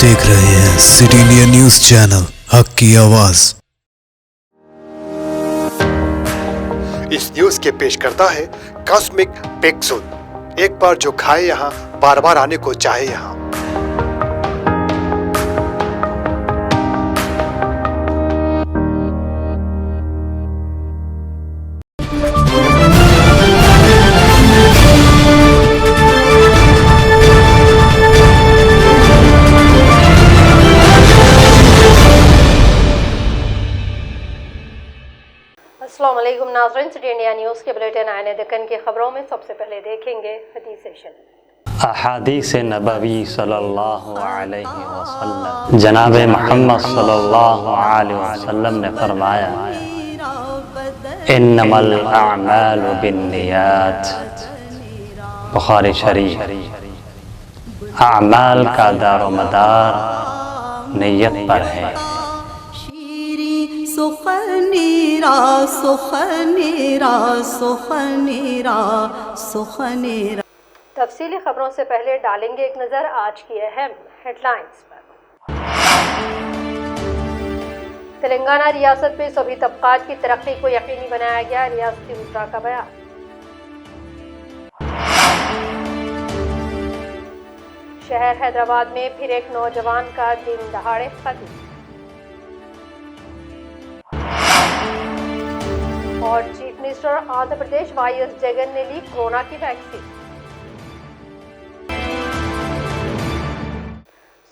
देख रहे हैं सिटी इंडिया न्यूज चैनल, हक की आवाज। इस न्यूज के पेश करता है कॉस्मिक पेक्सुल। एक बार जो खाए यहाँ, बार बार आने को चाहे यहाँ। अस्सलाम वालेकुम नाज़रीन, सिटी इंडिया न्यूज़ के बुलेटिन आने दक्कन की खबरों में सबसे पहले देखेंगे हदीस शरीफ। अहादीस नबवी सल्लल्लाहु अलैहि वसल्लम। जनाब मोहम्मद सल्लल्लाहु अलैहि वसल्लम ने फरमाया, इन्नमल अअमालु बिन्नियात। बुखारी शरीफ। अमाल का दारोमदार नियत पर है। सुखनेरा सुखनेरा सुखनेरा सुखनेरा। तफसीली खबरों से पहले डालेंगे एक नज़र आज की अहम हेडलाइंस पर। तेलंगाना रियासत में सभी तबकात की तरक्की को यकीनी बनाया गया, रियासती वज़रा का बयान। शहर हैदराबाद में फिर एक नौजवान का दिन दहाड़े कत्ल। और chief minister Andhra Pradesh YS Jagan ने ली कोरोना की वैक्सीन।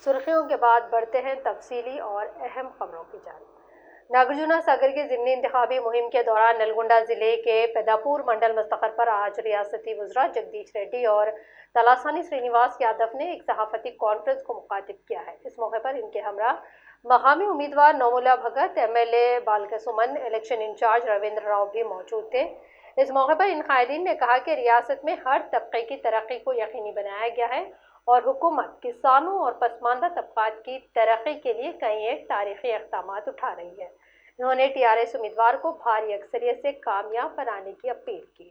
सुर्खियों के बाद बढ़ते हैं तफसीली और अहम खबरों की जानिब। नागार्जुना सागर के ज़िमनी इंतखाबी मुहिम के दौरान नलगोंडा ज़िले के पेदापुर मंडल मुस्तक़र पर आज रियासती वज़रा जगदीश रेड्डी और तलासानी श्रीनिवास यादव ने एक सहाफ़ती कॉन्फ्रेंस को मुखातिब किया है। इस मौके पर इनके हमरा मकामी उम्मीदवार Nomula Bhagat, MLA Balka Suman, election incharge Ravindra Rao भी मौजूद थे। इस मौके पर इन कायदीन ने कहा कि रियासत में हर तबके की तरक्की को यकीनी बनाया गया है और हुकूमत किसानों और पसमानदा तबकात की तरक्की के लिए कई एक तारीखी इक़दाम उठा रही है। उन्होंने टीआरएस उम्मीदवार को भारी अक्सरियत से कामयाब बनाने की अपील की।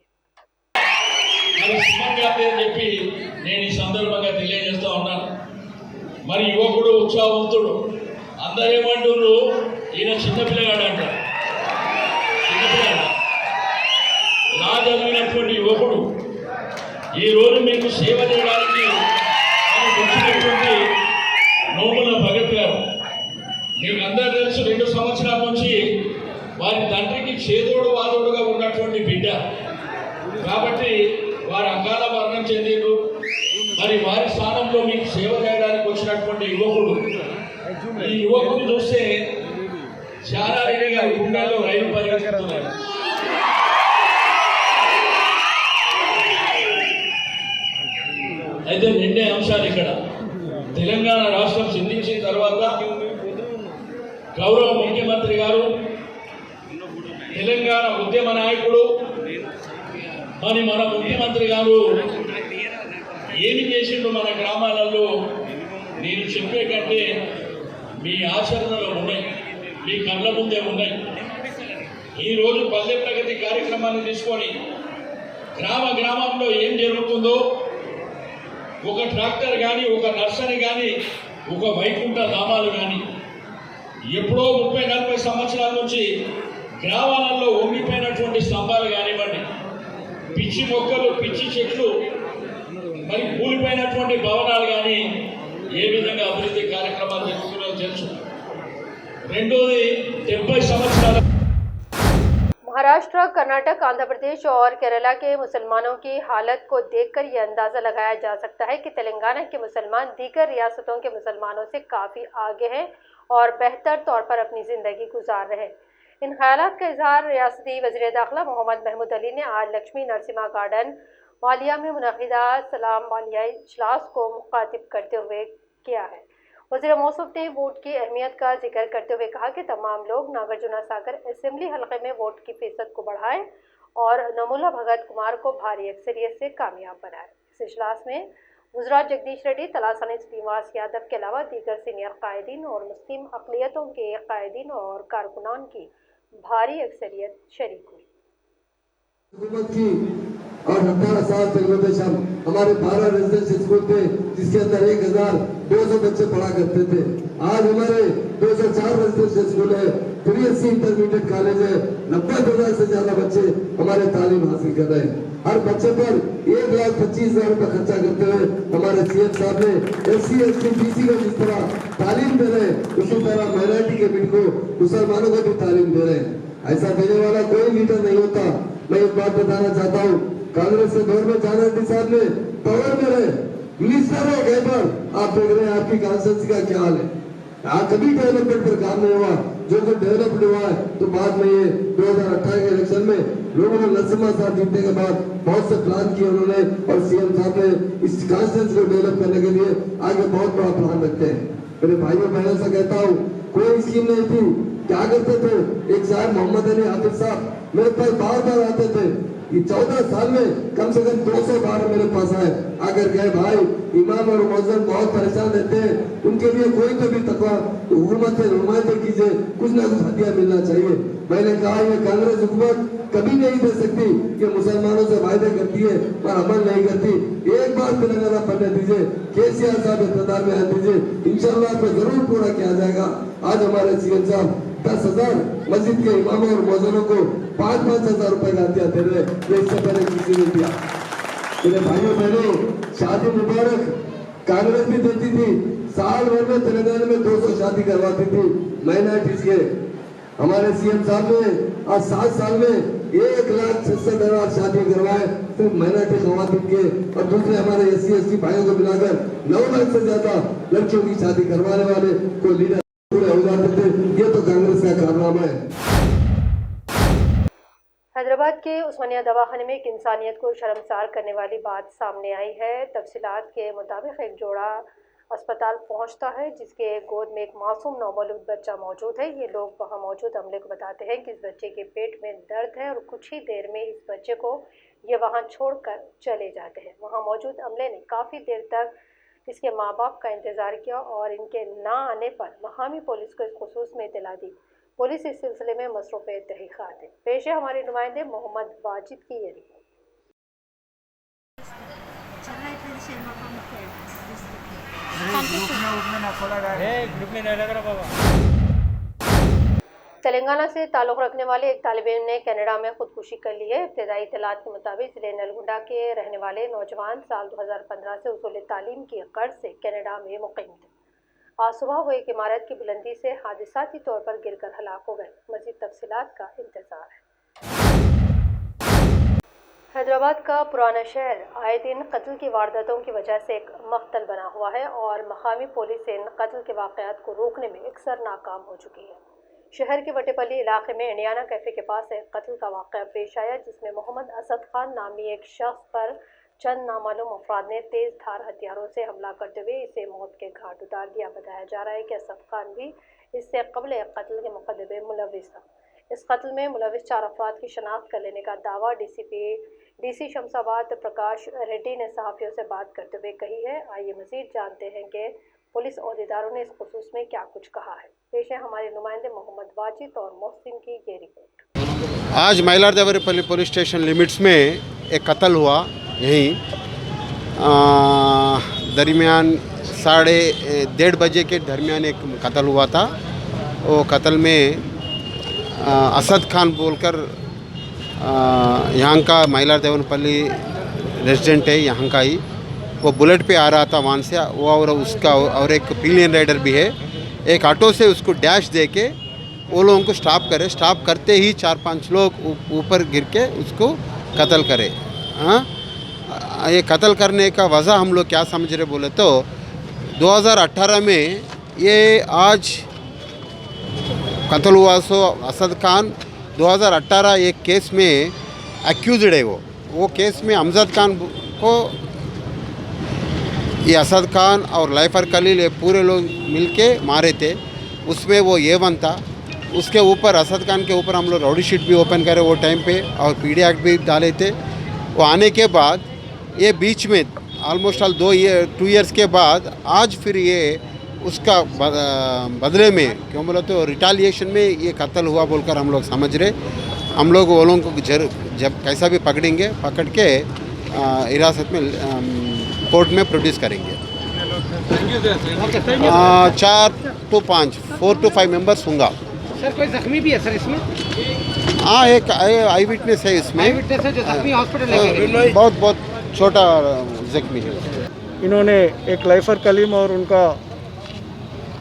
అందరేమంటారు, ఈయన చిన్నపిల్లగాడంట. చిన్నపిల్లగాడ నా చదివినటువంటి యువకుడు ఈరోజు మీకు సేవ చేయడానికి వచ్చినటువంటి నోముల భగత్ గారు. మీకు అందరూ తెలుసు, 2 సంవత్సరాల నుంచి వారి తండ్రికి చేదోడు వాదోడుగా ఉన్నటువంటి బిడ్డ కాబట్టి వారు అకాల మరణం చెందిండ్రు. మరి వారి స్థానంలో మీకు సేవ చేయడానికి వచ్చినటువంటి యువకుడు, ఈ యువకుని చూస్తే చాలా రెడీగా గుండెల్లో రైలు పరిగెత్తుతున్నారు. అయితే 2 అంశాలు ఇక్కడ. తెలంగాణ రాష్ట్రం సిద్ధించిన తర్వాత గౌరవ ముఖ్యమంత్రి గారు, తెలంగాణ ఉద్యమ నాయకుడు మరి మన ముఖ్యమంత్రి గారు ఏమి చేసిండు మన గ్రామాలలో నేను చెప్పే కంటే మీ ఆచరణలో ఉన్నాయి, మీ కళ్ళ ముందే ఉన్నాయి. ఈరోజు పల్లె ప్రగతి కార్యక్రమాన్ని తీసుకొని గ్రామంలో ఏం జరుగుతుందో, ఒక ట్రాక్టర్ కానీ, ఒక నర్సరీ కానీ, ఒక వైకుంఠ ధామాలు కానీ ఎప్పుడో 30-40 సంవత్సరాల నుంచి గ్రామాలలో వంగిపోయినటువంటి స్తంభాలు కానివ్వండి, పిచ్చి మొక్కలు, పిచ్చి చెట్లు, మరి కూలిపోయినటువంటి భవనాలు కానీ ఏ విధంగా అభివృద్ధి కార్యక్రమాలు జరుగుతున్నాయో తెలుసు. రెండోది 70 సంవత్సరాల महाराष्ट्र, कर्नाटक, आंध्र प्रदेश और केरला के मुसलमानों की हालत को देखकर यह अंदाज़ा लगाया जा सकता है कि तेलंगाना के मुसलमान दीगर रियासतों के मुसलमानों से काफ़ी आगे हैं और बेहतर तौर पर अपनी ज़िंदगी गुजार रहे हैं। इन ख्यालात का इजहार रियासती वज़ीर दाखिला मोहम्मद महमूद अली ने आज लक्ष्मी नरसिम्हा गार्डन वालिया में मुनक़िदा सलाम वालिया इजलास को मुखातिब करते हुए किया है। वज़ीर मौसूफ ने वोट की अहमियत का जिक्र करते हुए कहा कि तमाम लोग नागार्जुना सागर असेंबली हल्के में वोट की फीसद को बढ़ाएं और नोमुला भगत कुमार को भारी अक्सरियत से कामयाब बनाएं। इस इजलास में वज़रा जगदीश रेड्डी, तलासानी श्रीनिवास यादव के अलावा दीगर सीनियर कायदीन और मुस्लिम अक़लियतों के कायदीन और कारकुनान की भारी अक्सरियत शरीक हुई। हुकूमत की और 18 साल तेलुगुदेशम हमारे 12 रेजिडेंशियल स्कूल थे जिसके अंदर 1200 बच्चे पढ़ा करते थे। आज हमारे 204 रेजिडेंशियल स्कूल है, 380 इंटरमीडिएट कॉलेज है, 90,000 से ज्यादा बच्चे हमारे तालीम हासिल कर रहे हैं। हर बच्चे पर 1,25,000 रुपए खर्चा करते हुए हमारे सीएम साहब ने SC ST BC को जिस तरह तालीम दे रहे हैं उसी तरह माइनॉरिटी के बिल को मुसलमानों को भी तालीम दे रहे हैं। ऐसा देने वाला कोई लीडर नहीं होता। मैं एक बात बताना चाहता हूँ, कांग्रेस के दौर में जाना रेड्डी साहब ने पावर में रहे, मिनिस्टर है गए पर आप देख रहे हैं आपकी कॉन्स्टिट्यूंसी का क्या हाल है। यहाँ कभी डेवलपमेंट पर काम नहीं हुआ, जो कुछ डेवलप्ड हुआ है तो बाद में ये 2018 के इलेक्शन में लोगों ने नरसिम्हा साहब जीतने के बाद बहुत से प्लान किए उन्होंने, और सीएम साहब ने इस कॉन्स्टिट्यूंसी को डेवलप करने के लिए आगे बहुत बड़ा प्लान रखते हैं। मेरे भाइयों बहनों से कहता हूँ, कोई स्कीम नहीं थी, क्या करते थे, एक साहब मोहम्मद अली हाफिज साहब मेरे पास बार बार आते थे। ये 14 साल में कम से कम 200 बार मेरे पास आए, आकर गए भाई इमाम और मौजूद बहुत परेशान रहते हैं, उनके लिए कोई तो भी तकवा हुकूमत से नुमाइंदे कीजिए, कुछ ना कुछ हदिया मिलना चाहिए। मैंने कहा ये कांग्रेस हुकूमत कभी नहीं दे सकती कि मुसलमानों से वायदे करती है पर अमल नहीं करती। एक बार तेलंगाना पढ़ने दीजिए, केसीआर साहब इक़्तिदार में आने दीजिए, इंशाअल्लाह आपको जरूर पूरा किया जाएगा। आज हमारे सीएम साहब 10,000 मस्जिद के इमामों और मौजूदों को 5-5 हजार रुपए का हथिया दे रहे, ये इससे पहले किसी ने दिया। मेरे भाइयों बहनों, शादी मुबारक कांग्रेस भी देती थी, साल भर में तेलंगाना में 200 शादी करवाती थी माइनॉरिटीज के। हमारे सीएम साहब ने आज 7 साल में 1,66,000 शादी करवाए सिर्फ माइनॉरिटी खवातीन के, और दूसरे हमारे SC ST भाइयों को मिलाकर 9 लाख से ज्यादा लड़कियों की शादी करवाने वाले को लीडर पूरे हो जाते थे। ये तो कांग्रेस का कारनामा है। हैदराबाद के उस्मानिया दवाखाने में एक इंसानियत को शर्मसार करने वाली बात सामने आई है। तफसीलात के मुताबिक एक जोड़ा अस्पताल पहुंचता है जिसके गोद में एक मासूम नौमौलूद बच्चा मौजूद है। ये लोग वहां मौजूद अमले को बताते हैं कि इस बच्चे के पेट में दर्द है और कुछ ही देर में इस बच्चे को ये वहां छोड़कर चले जाते हैं। वहां मौजूद अमले ने काफ़ी देर तक इसके माँ बाप का इंतज़ार किया और इनके ना आने पर मकामी पुलिस को इस खुसूस में इत्तला दी। पुलिस इस सिलसिले में मसरूफ़ तहक़ीक़ात है। पेश है हमारे नुमाइंदे मोहम्मद वाजिद की ये रिपोर्ट। तेलंगाना से ताल्लुक़ रखने वाले एक तालिब-इल्म ने कनाडा में खुदकुशी कर ली है। इब्तदाई इत्तलात के मुताबिक ज़िले नलगुंडा के रहने वाले नौजवान साल 2015 से उसूल तालीम की गर्ज से कनाडा में मुक़ीम थे। आज सुबह वो एक इमारत की बुलंदी से हादिसाती तौर पर गिरकर हलाक हो गए। मज़ीद तफसीलात का इंतज़ार है। हैदराबाद का पुराना शहर आए दिन कत्ल की वारदातों की वजह से एक मख्तल बना हुआ है और मकामी पुलिस इन कत्ल के वाक़यात को रोकने में अक्सर नाकाम हो चुकी है। शहर के वटेपल्ली इलाके में इंडियाना कैफ़े के पास एक कत्ल का वाक़या पेश आया जिसमें मोहम्मद असद खान नामी एक शख्स पर चंद नामालूम अफराद ने तेज़ धार हथियारों से हमला करते हुए इसे मौत के घाट उतार दिया। बताया जा रहा है कि असद खान भी इससे कबल एक कत्ल के मुकदमे में मुलविस था। इस कत्ल में मुलविस 4 अफराद की शनाख्त कर लेने का दावा DC शमशाबाद प्रकाश रेड्डी ने सहाफ़ियों से बात करते हुए कही है। आइए मज़ीद जानते हैं कि पुलिस अहदेदारों ने इस खुसूस में क्या कुछ कहा है। पेश है हमारे नुमाइंदे मोहम्मद वाजिद और मोहसिन की ये रिपोर्ट। आज मैलारदेवरपल्ली पुलिस स्टेशन लिमिट्स में एक कत्ल हुआ। यहीं दरमियान 1:30 बजे के दरमियान एक कत्ल हुआ था। वो कत्ल में असद खान बोलकर यहाँ का मैलारदेवरपल्ली रेजिडेंट है, यहाँ का ही। वो बुलेट पे आ रहा था वहाँ से, वो और उसका और एक पिलियन राइडर भी है। एक ऑटो से उसको डैश दे के वो लोगों को स्टॉप करते ही 4-5 लोग ऊपर गिर के उसको कत्ल करे। हाँ, ये कत्ल करने का वजह हम लोग क्या समझ रहे बोले तो 2018 में ये आज कत्ल हुआ। सो असद खान 2018 एक केस में एक्यूज्ड है। वो केस में अमजद खान को ये असद खान और लाइफर कलील पूरे लोग मिलके मारे थे। उसमें वो A1 था। उसके ऊपर असद खान के ऊपर हम लोग राउडी शीट भी ओपन करे वो टाइम पे और PD एक्ट भी डाले थे। वो आने के बाद ये बीच में ऑलमोस्ट 2 ईयर्स के बाद आज फिर ये उसका बदले में क्यों बोला तो रिटालिएशन में ये कत्ल हुआ बोलकर हम लोग समझ रहे। हम लोग वो लोगों को जब कैसा भी पकड़ के हिरासत में कोर्ट में प्रोड्यूस करेंगे। 4 to 5 4 to 5 मेंबर्स होंगे। सर कोई जख्मी भी है सर इसमें? हाँ, एक आई विटनेस है इसमें। आई विटनेस है जो जख्मी हॉस्पिटल लेके गए। बहुत छोटा जख्मी है। इन्होंने एक लाइफर कलीम और उनका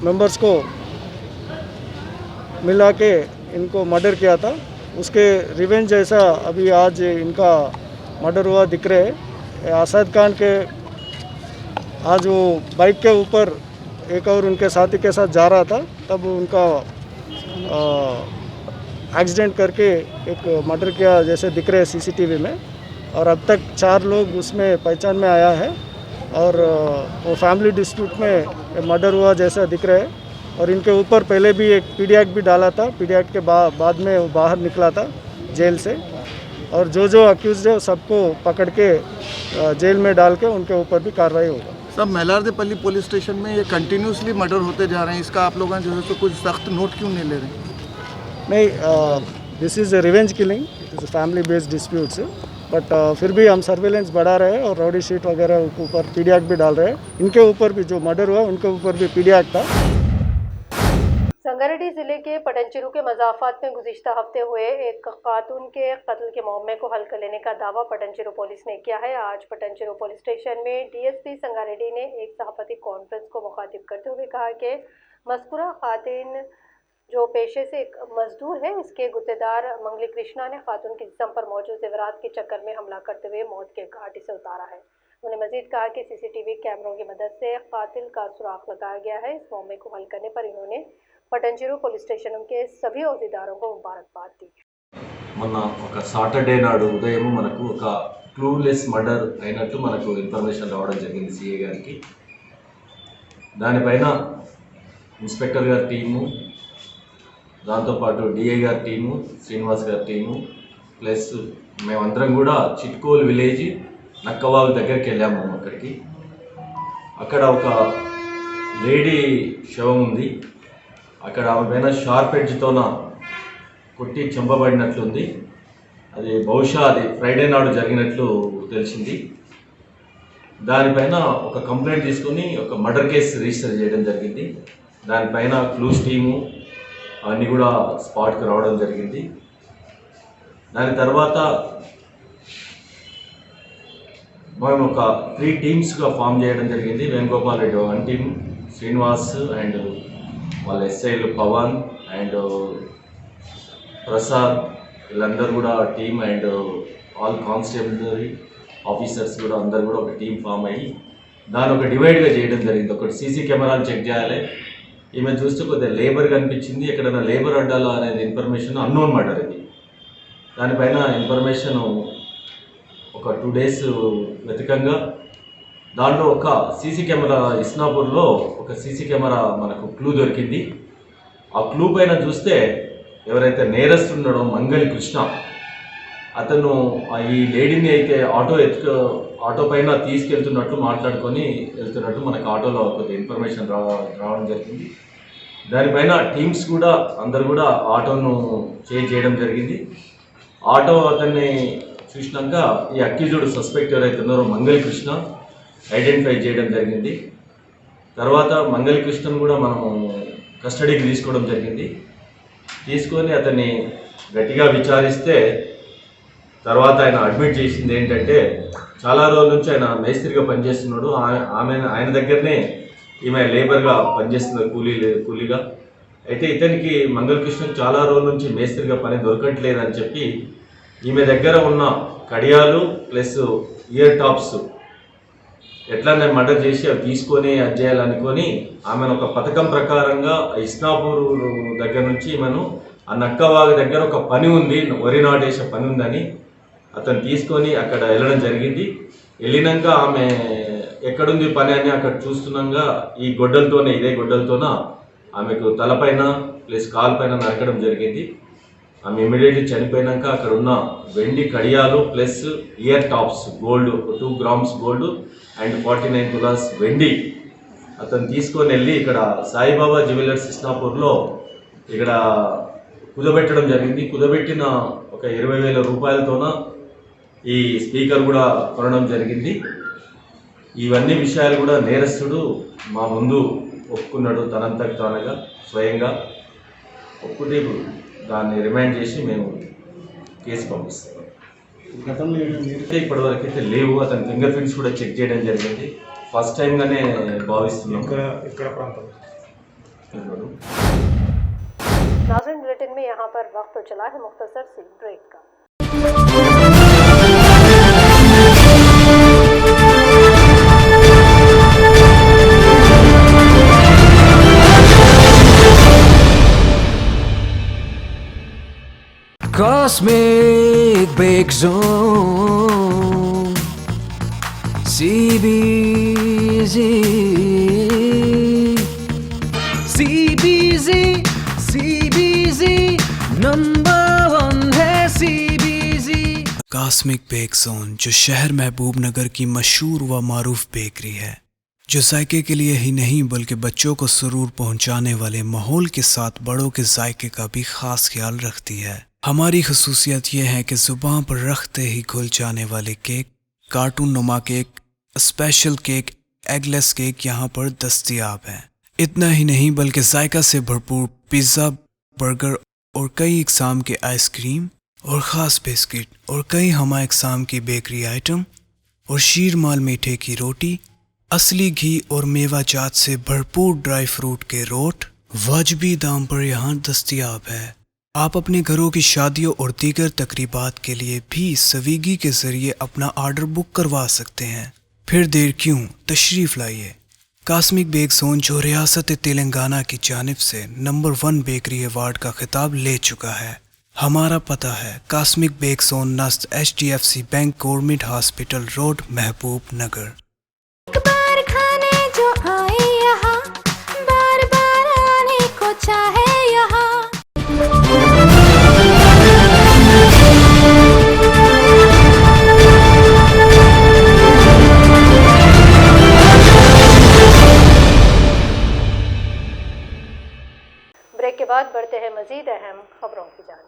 मेंबर्स को मिला के इनको मर्डर किया था। उसके रिवेंज जैसा अभी आज इनका मर्डर हुआ दिख रहे है। असद खान के आज वो बाइक के ऊपर एक और उनके साथी के साथ जा रहा था, तब उनका एक्सीडेंट करके एक मर्डर किया जैसे दिख रहे हैं सीसीटीवी में। और अब तक 4 लोग उसमें पहचान में आया है और वो फैमिली डिस्प्यूट में मर्डर हुआ जैसा दिख रहा है। और इनके ऊपर पहले भी एक पीडी एक्ट भी डाला था। पीडी एक्ट के बाद में वो बाहर निकला था जेल से। और जो अक्यूज है सबको पकड़ के जेल में डाल के उनके ऊपर भी कार्रवाई होगा। सब मेलारदेपल्ली पुलिस स्टेशन में ये कंटिन्यूसली मर्डर होते जा रहे हैं, इसका आप लोग जो है तो कुछ सख्त नोट क्यों नहीं ले रहे? नहीं, this is revenge killing, it is family based disputes, but फिर भी हम सर्वेलेंस बढ़ा रहे हैं और राउडी शीट वगैरह के ऊपर पीडी एक्ट भी डाल रहे हैं। इनके ऊपर भी जो मर्डर हुआ उनके ऊपर भी पीडी एक्ट था। संगारेड्डी जिले के पटनचेरू के मजाफात में गुज़िश्ता हफ्ते हुए एक खातून के कत्ल के मामले को हल कर लेने का दावा पटनचेरू पुलिस ने किया है। आज पटनचेरू पुलिस स्टेशन में डीएसपी संगारेड्डी ने एक सहाफती कॉन्फ्रेंस को मुखातिब करते हुए कहा कि मज़कूरा खातून जो पेशे से एक मजदूर है, इसके गुत्तेदार मंगली कृष्णा ने खातून के जिस्म पर मौजूद जेवरात के चक्कर में हमला करते हुए मौत के घाट से उतारा है। उन्होंने मजीद कहा कि सीसीटीवी कैमरों की मदद से कातिल का सुराग लगाया गया है। इस मामले को हल करने पर इन्होंने पटनचेरू पुलिस स्टेशन के सभी अहदेदारों को मुबारकबाद दी। మొన్న ఒక సాటర్డే నాడు ఉదయం మనకు ఒక క్లూలెస్ మర్డర్ అయినట్టు మనకు ఇన్ఫర్మేషన్ రావడం జరిగింది సిఏ గారికి. దానిపైన ఇన్స్పెక్టర్ గారి టీము, దాంతోపాటు డిఐ గారి టీము, శ్రీనివాస్ గారి టీము ప్లస్ మేమందరం కూడా చిట్కోల్ విలేజ్ నక్కవాగు దగ్గరికి వెళ్ళాము. అక్కడ ఒక లేడీ శవం ఉంది. అక్కడ ఆమె పైన షార్ప్ ఎడ్జ్తోన కొట్టి చంపబడినట్లుంది. అది బహుశా అది ఫ్రైడే నాడు జరిగినట్లు తెలిసింది. దానిపైన ఒక కంప్లైంట్ తీసుకొని ఒక మర్డర్ కేసు రిజిస్టర్ చేయడం జరిగింది. దానిపైన క్లూస్ టీము అవన్నీ కూడా స్పాట్కి రావడం జరిగింది. దాని తర్వాత మేము ఒక 3 టీమ్స్గా ఫామ్ చేయడం జరిగింది. వేణుగోపాల్ రెడ్డి 1 టీమ్, శ్రీనివాస్ అండ్ వాళ్ళ ఎస్ఐలు పవన్ అండ్ ప్రసాద్, వీళ్ళందరూ కూడా team and all constabulary officers కూడా అందరు కూడా ఒక టీం ఫామ్ అయ్యి దాన్ని ఒక డివైడ్గా చేయడం జరిగింది. ఒకటి సీసీ కెమెరాలు చెక్ చేయాలి. ఈమె చూస్తే కొద్దిగా లేబర్ కనిపించింది, ఎక్కడైనా లేబర్ అడ్డాలా అనేది ఇన్ఫర్మేషన్ అన్నోన్ మర్డర్ ఇది. దానిపైన ఇన్ఫర్మేషన్ ఒక 2 డేస్ వెతకంగా దాంట్లో ఒక సీసీ కెమెరా ఇస్నాపూర్లో ఒక సీసీ కెమెరా మనకు క్లూ దొరికింది. ఆ క్లూ పైన చూస్తే ఎవరైతే నేరస్తున్నాడో మంగళి కృష్ణ, అతను ఈ లేడీని అయితే ఆటో పైన తీసుకెళ్తున్నట్టు మాట్లాడుకొని వెళ్తున్నట్టు మనకు ఆటోలో కొద్దిగా ఇన్ఫర్మేషన్ రావడం జరిగింది. దానిపైన టీమ్స్ కూడా అందరు కూడా ఆటోను చేంజ్ చేయడం జరిగింది. ఆటో అతన్ని చూసినాక ఈ అక్యూజ్డ్ సస్పెక్ట్ ఎవరైతే ఉన్నారో మంగళి కృష్ణ ఐడెంటిఫై చేయడం జరిగింది. తర్వాత మంగళి కృష్ణను కూడా మనము కస్టడీకి తీసుకోవడం జరిగింది. తీసుకొని అతన్ని గట్టిగా విచారిస్తే తర్వాత ఆయన అడ్మిట్ చేసింది ఏంటంటే చాలా రోజుల నుంచి ఆయన మేస్త్రిగా పనిచేస్తున్నాడు. ఆయన దగ్గరనే ఈమె లేబర్గా పనిచేస్తున్నారు, కూలీగా. అయితే ఇతనికి మంగళకృష్ణ చాలా రోజుల నుంచి మేస్త్రిగా పని దొరకట్లేదని చెప్పి ఈమె దగ్గర ఉన్న కడియాలు ప్లస్ ఇయర్ టాప్స్ ఎట్లా నేను మర్డర్ చేసి అవి తీసుకొని అది చేయాలనుకొని ఆమెను ఒక పథకం ప్రకారంగా ఇస్నాపూర్ దగ్గర నుంచి ఈమెను ఆ నక్కవాగు దగ్గర ఒక పని ఉంది, వరి నాటేసే పని ఉందని అతను తీసుకొని అక్కడ వెళ్ళడం జరిగింది. వెళ్ళినాక ఆమె ఎక్కడుంది పని అని అక్కడ చూస్తున్నాగా ఇదే గొడ్డలతోన ఆమెకు తలపైన ప్లస్ కాలు పైన నరకడం జరిగింది. ఆమె ఇమీడియట్లీ చనిపోయినాక అక్కడ ఉన్న వెండి కడియాలు plus ear tops gold 2 grams gold and 49 తులాస్ వెండి అతను తీసుకొని వెళ్ళి ఇక్కడ సాయిబాబా జ్యువెలర్స్ ఇస్నాపూర్లో ఇక్కడ కుదబెట్టడం జరిగింది. కుదబెట్టిన ఒక 20,000 రూపాయలతోన ఈ స్పీకర్ కూడా కొనడం జరిగింది. ఇవన్నీ విషయాలు కూడా నేరస్తుడు మా ముందు ఒప్పుకున్నాడు. తనంతకు తానుగా స్వయంగా ఒప్పుకుంటే దాన్ని రిమైండ్ చేసి మేము కేసు పంపిస్తాం. ఇప్పటివరకు అయితే లేవు. అతని ఫింగర్ ప్రింట్స్ కూడా చెక్ చేయడం జరిగింది. ఫస్ట్ టైంగానే భావిస్తున్నాం. नाज़रीन, बुलेटिन में यहाँ पर वक्त तो चला है मुख्तसर सी ब्रेक का। Cosmic Break Zone CBZ number 1 है CBZ। कॉस्मिक बेक जोन जो शहर महबूब नगर की मशहूर व मारूफ बेकरी है, जो जायके के लिए ही नहीं बल्कि बच्चों को सुरूर पहुंचाने वाले माहौल के साथ बड़ों के जायके का भी खास ख्याल रखती है। हमारी खसूसियत यह है कि जुबान पर रखते ही घुल जाने वाले केक, कार्टून नुमा cake, special cake, eggless cake यहाँ पर दस्तयाब हैं। इतना ही नहीं बल्कि जायका से भरपूर पिज़्ज़ा, बर्गर और कई इकसाम के आइसक्रीम और ख़ास बिस्किट और कई हमा इकसाम की बेकरी आइटम और शीर माल मीठे की रोटी, असली घी और मेवा जात से भरपूर ड्राई फ्रूट के रोट वाजबी दाम पर यहाँ दस्तयाब है। आप अपने घरों की शादियों और दीगर तकरीबात के लिए भी स्विगी के जरिए अपना ऑर्डर बुक करवा सकते हैं। फिर देर क्यों, तशरीफ़ लाइए। कॉस्मिक बेक जोन जो रियासत तेलंगाना की जानिब से नंबर 1 बेकरी अवार्ड का खिताब ले चुका है। हमारा पता है कॉस्मिक बेक जोन नस्त HDFC bank government hospital road, महबूब नगर। एक बार खाने जो आए यहाँ, बार बार आने को चाहे यहाँ। ब्रेक के बाद बढ़ते हैं मजीद अहम खबरों की जानिब।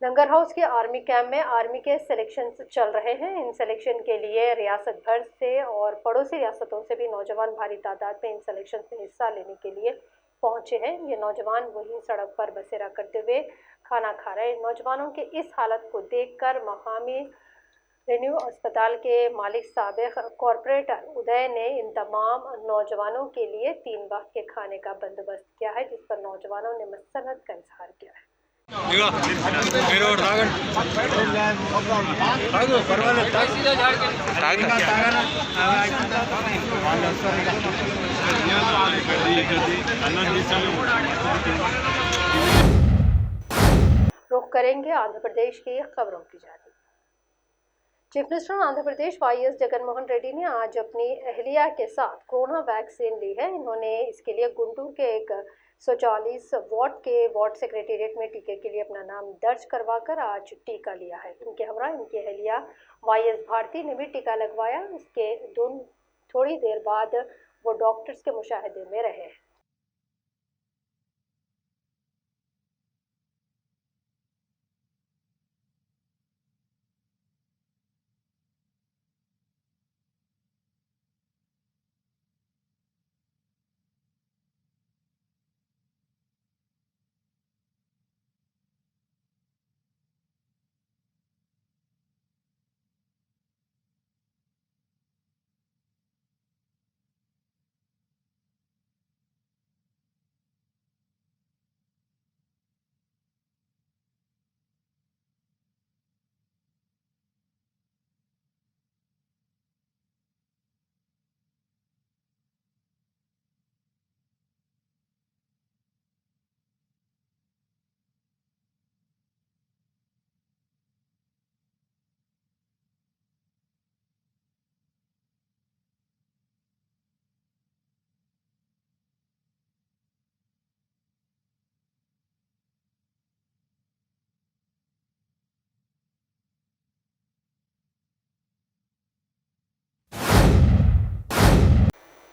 लंगर हाउस के आर्मी कैंप में आर्मी के सिलेक्शन चल रहे हैं। इन सिलेक्शन के लिए रियासत भर से और पड़ोसी रियासतों से भी नौजवान भारी तादाद में इन सिलेक्शन में हिस्सा लेने के लिए पहुंचे हैं। ये नौजवान वहीं सड़क पर बसेरा करते हुए खाना खा रहे हैं। नौजवानों के इस हालत को देखकर मकामी रेन्यू अस्पताल के मालिक साबिक कॉरपोरेटर उदय ने इन तमाम नौजवानों के लिए 3 वक्त के खाने का बंदोबस्त किया है, जिस पर नौजवानों ने मसरत का इजहार किया है। रुख करेंगे आंध्र प्रदेश की खबरों की जानिब। Chief minister Andhra Pradesh YS Jaganmohan Reddy ने आज अपनी अहलिया के साथ कोरोना वैक्सीन ली है। इन्होंने इसके लिए गुंटूर के एक 140 वार्ड के वार्ड सेक्रेटेरिएट में टीके के लिए अपना नाम दर्ज करवाकर आज टीका लिया है। इनके हमरा इनकी अहलिया YS भारती ने भी टीका लगवाया। इसके थोड़ी देर बाद वो डॉक्टर्स के मुशाहिदे में रहे।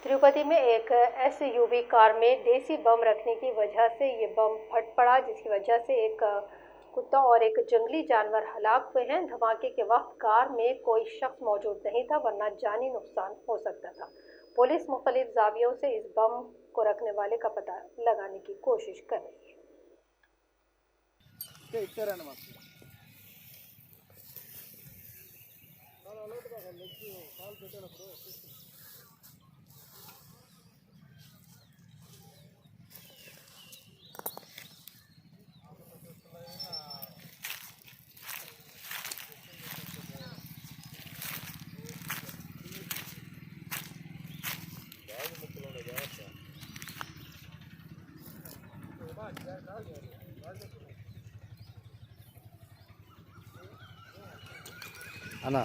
तिरुपति में एक SUV कार में देसी बम रखने की वजह से ये बम फट पड़ा, जिसकी वजह से एक कुत्ता और एक जंगली जानवर हलाक हुए हैं। धमाके के वक्त कार में कोई शख्स मौजूद नहीं था, वरना जानी नुकसान हो सकता था। पुलिस मुख्तलिफ जावियों से इस बम को रखने वाले का पता लगाने की कोशिश कर रही है। అన్నా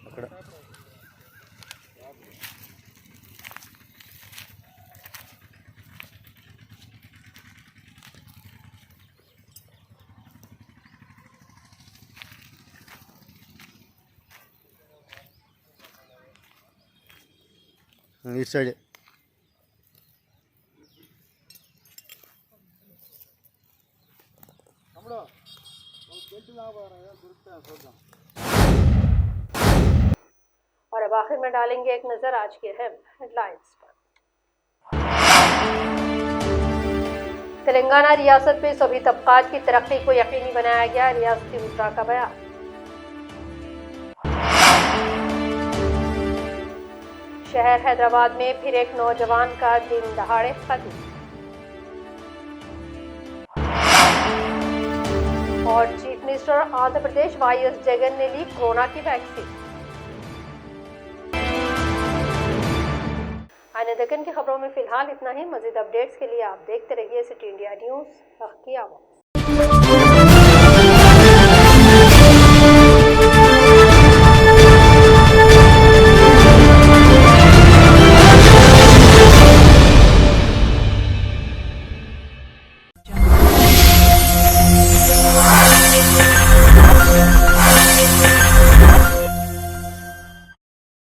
అక్కడ ఇటు సైడే और अब आखिर में डालेंगे एक नजर आज के अहम हेडलाइंस पर। तेलंगाना रियासत में सभी तबकात की तरक्की को यकीनी बनाया गया, रियासती वज़रा का बयान। शहर हैदराबाद में फिर एक नौजवान का दिन दहाड़े कत्ल। और chief minister Andhra Pradesh YS Jagan ने ली कोरोना की वैक्सीन। आने दक्कन की खबरों में फिलहाल इतना ही। मजीद अपडेट्स के लिए आप देखते रहिए सिटी इंडिया न्यूज़।